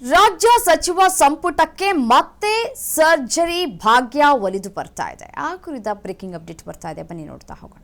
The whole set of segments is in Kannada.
ರಾಜ್ಯ ಸಚಿವ ಸಂಪುಟಕ್ಕೆ ಮತ್ತೆ ಸರ್ಜರಿ ಭಾಗ್ಯ ಒಲಿದು ಬರ್ತಾ ಇದೆ. ಆ ಕುರಿತ ಬ್ರೇಕಿಂಗ್ ಅಪ್ಡೇಟ್ ಬರ್ತಾ ಇದೆ, ಬನ್ನಿ ನೋಡ್ತಾ ಹೋಗೋಣ.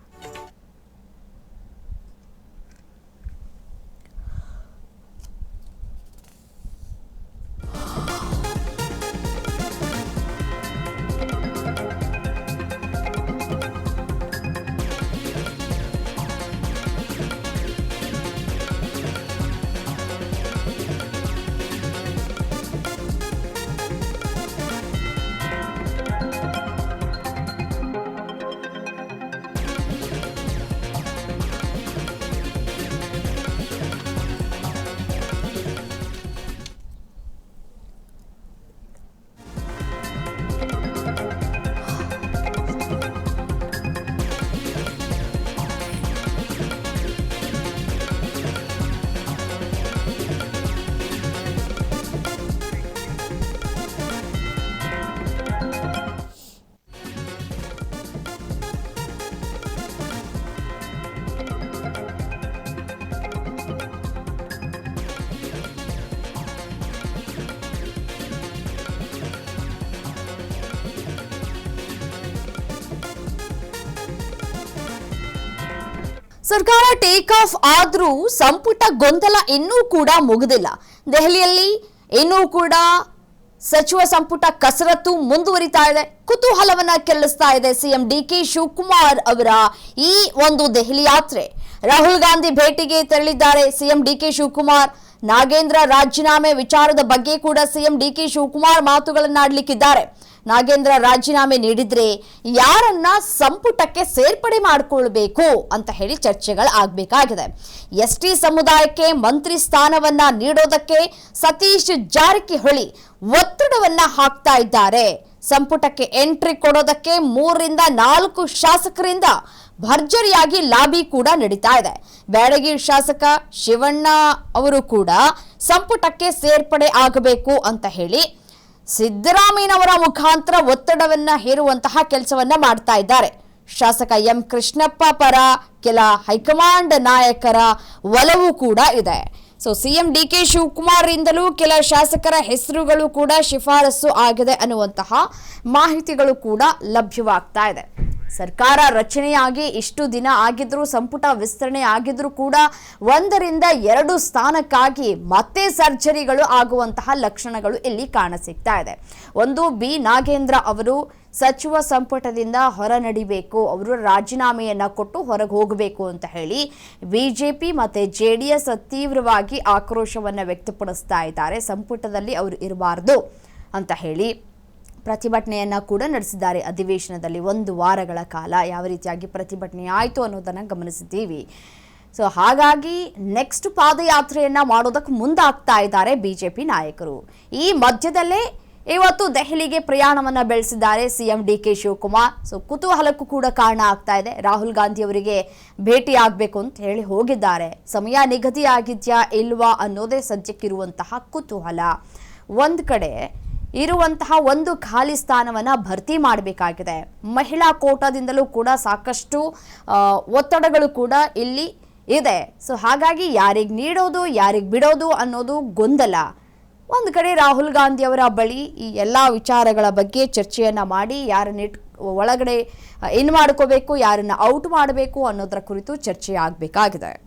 ಸರ್ಕಾರ ಟೇಕ್ ಆಫ್ ಆದ್ರೂ ಸಂಪುಟ ಗೊಂದಲ ಇನ್ನೂ ಕೂಡ ಮುಗಿದಿಲ್ಲ. ದೆಹಲಿಯಲ್ಲಿ ಇನ್ನೂ ಕೂಡ ಸಚಿವ ಸಂಪುಟ ಕಸರತ್ತು ಮುಂದುವರಿತಾ ಇದೆ. ಕುತೂಹಲವನ್ನ ಕೆರಳಿಸ್ತಾ ಇದೆ ಸಿಎಂ ಡಿಕೆ ಶಿವಕುಮಾರ್ ಅವರ ಈ ಒಂದು ದೆಹಲಿ ಯಾತ್ರೆ. ರಾಹುಲ್ ಗಾಂಧಿ ಭೇಟಿಗೆ ತೆರಳಿದ್ದಾರೆ ಸಿಎಂ ಡಿಕೆ ಶಿವಕುಮಾರ್. ನಾಗೇಂದ್ರ ರಾಜೀನಾಮೆ ವಿಚಾರದ ಬಗ್ಗೆ ಕೂಡ ಸಿಎಂ ಡಿಕೆ ಶಿವಕುಮಾರ್ ಮಾತುಗಳನ್ನಾಡಲಿಕ್ಕಿದ್ದಾರೆ. ನಾಗೇಂದ್ರ ರಾಜೀನಾಮೆ ನೀಡಿದ್ರೆ ಯಾರನ್ನ ಸಂಪುಟಕ್ಕೆ ಸೇರ್ಪಡೆ ಮಾಡಿಕೊಳ್ಬೇಕು ಅಂತ ಹೇಳಿ ಚರ್ಚೆಗಳು ಆಗಬೇಕಾಗಿದೆ. ಎಸ್ಟಿ ಸಮುದಾಯಕ್ಕೆ ಮಂತ್ರಿ ಸ್ಥಾನವನ್ನ ನೀಡೋದಕ್ಕೆ ಸತೀಶ್ ಜಾರಕಿಹೊಳಿ ಒತ್ತಡವನ್ನ ಹಾಕ್ತಾ ಇದ್ದಾರೆ. ಸಂಪುಟಕ್ಕೆ ಎಂಟ್ರಿ ಕೊಡೋದಕ್ಕೆ 3 ರಿಂದ 4 ಶಾಸಕರಿಂದ ಭರ್ಜರಿಯಾಗಿ ಲಾಬಿ ಕೂಡ ನಡೀತಾ ಇದೆ. ಬ್ಯಾಡಗಿ ಶಾಸಕ ಶಿವಣ್ಣ ಅವರು ಕೂಡ ಸಂಪುಟಕ್ಕೆ ಸೇರ್ಪಡೆ ಆಗಬೇಕು ಅಂತ ಹೇಳಿ ಸಿದ್ದರಾಮಯ್ಯನವರ ಮುಖಾಂತರ ಒತ್ತಡವನ್ನ ಹೇರುವಂತಹ ಕೆಲಸವನ್ನ ಮಾಡ್ತಾ ಇದ್ದಾರೆ. ಶಾಸಕ ಎಂ ಕೃಷ್ಣಪ್ಪ ಪರ ಕೆಲ ಹೈಕಮಾಂಡ್ ನಾಯಕರ ಒಲವು ಕೂಡ ಇದೆ. ಸೊ ಸಿಎಂ ಡಿಕೆ ಶಿವಕುಮಾರ್ ರಿಂದಲೂ ಕೆಲ ಶಾಸಕರ ಹೆಸರುಗಳು ಕೂಡ ಶಿಫಾರಸು ಆಗಿದೆ ಅನ್ನುವಂತಹ ಮಾಹಿತಿಗಳು ಕೂಡ ಲಭ್ಯವಾಗ್ತಾ ಇದೆ. ಸರ್ಕಾರ ರಚನೆಯಾಗಿ ಇಷ್ಟು ದಿನ ಆಗಿದ್ರು, ಸಂಪುಟ ವಿಸ್ತರಣೆ ಆಗಿದ್ರು ಕೂಡ 1 ರಿಂದ 2 ಸ್ಥಾನಕ್ಕಾಗಿ ಮತ್ತೆ ಸರ್ಜರಿಗಳು ಆಗುವಂತಹ ಲಕ್ಷಣಗಳು ಇಲ್ಲಿ ಕಾಣಸಿಗ್ತಾ ಇದೆ. ಒಂದು ಬಿ ನಾಗೇಂದ್ರ ಅವರು ಸಚಿವ ಸಂಪುಟದಿಂದ ಹೊರ ನಡಿಬೇಕು, ಅವರು ರಾಜೀನಾಮೆಯನ್ನ ಕೊಟ್ಟು ಹೊರಗೆ ಹೋಗಬೇಕು ಅಂತ ಹೇಳಿ ಬಿಜೆಪಿ ಮತ್ತೆ ಜೆಡಿಎಸ್ ತೀವ್ರವಾಗಿ ಆಕ್ರೋಶವನ್ನ ವ್ಯಕ್ತಪಡಿಸ್ತಾ ಇದ್ದಾರೆ. ಸಂಪುಟದಲ್ಲಿ ಅವರು ಇರಬಾರ್ದು ಅಂತ ಹೇಳಿ ಪ್ರತಿಭಟನೆಯನ್ನ ಕೂಡ ನಡೆಸಿದ್ದಾರೆ. ಅಧಿವೇಶನದಲ್ಲಿ 1 ವಾರಗಳ ಕಾಲ ಯಾವ ರೀತಿಯಾಗಿ ಪ್ರತಿಭಟನೆ ಆಯಿತು ಅನ್ನೋದನ್ನ ಗಮನಿಸಿದ್ದೀವಿ. ಸೊ ಹಾಗಾಗಿ ನೆಕ್ಸ್ಟ್ ಪಾದಯಾತ್ರೆಯನ್ನ ಮಾಡೋದಕ್ಕೆ ಮುಂದಾಗ್ತಾ ಇದ್ದಾರೆ ಬಿಜೆಪಿ ನಾಯಕರು. ಈ ಮಧ್ಯದಲ್ಲೇ ಇವತ್ತು ದೆಹಲಿಗೆ ಪ್ರಯಾಣವನ್ನ ಬೆಳೆಸಿದ್ದಾರೆ ಸಿಎಂ ಡಿಕೆ ಶಿವಕುಮಾರ್. ಸೊ ಕುತೂಹಲಕ್ಕೂ ಕೂಡ ಕಾರಣ ಆಗ್ತಾ ಇದೆ. ರಾಹುಲ್ ಗಾಂಧಿ ಅವರಿಗೆ ಭೇಟಿ ಆಗಬೇಕು ಅಂತ ಹೇಳಿ ಹೋಗಿದ್ದಾರೆ. ಸಮಯ ನಿಗದಿ ಆಗಿದ್ಯಾ ಇಲ್ವಾ ಅನ್ನೋದೇ ಸದ್ಯಕ್ಕಿರುವಂತಹ ಕುತೂಹಲ. ಒಂದ್ ಕಡೆ ಇರುವಂತಹ ಒಂದು ಖಾಲಿ ಸ್ಥಾನವನ್ನ ಭರ್ತಿ ಮಾಡಬೇಕಾಗಿದೆ. ಮಹಿಳಾ ಕೋಟಾದಿಂದಲೂ ಕೂಡ ಸಾಕಷ್ಟು ಒತ್ತಡಗಳು ಕೂಡ ಇಲ್ಲಿ ಇದೆ. ಸೊ ಹಾಗಾಗಿ ಯಾರಿಗೆ ನೀಡೋದು ಯಾರಿಗೆ ಬಿಡೋದು ಅನ್ನೋದು ಗೊಂದಲ. ಒಂದು ಕಡೆ ರಾಹುಲ್ ಗಾಂಧಿ ಅವರ ಬಳಿ ಈ ಎಲ್ಲ ವಿಚಾರಗಳ ಬಗ್ಗೆ ಚರ್ಚೆಯನ್ನ ಮಾಡಿ ಯಾರನ್ನ ಒಳಗಡೆ ಇನ್ ಮಾಡ್ಕೋಬೇಕು, ಯಾರನ್ನ ಔಟ್ ಮಾಡಬೇಕು ಅನ್ನೋದರ ಕುರಿತು ಚರ್ಚೆ ಆಗಬೇಕಾಗಿದೆ.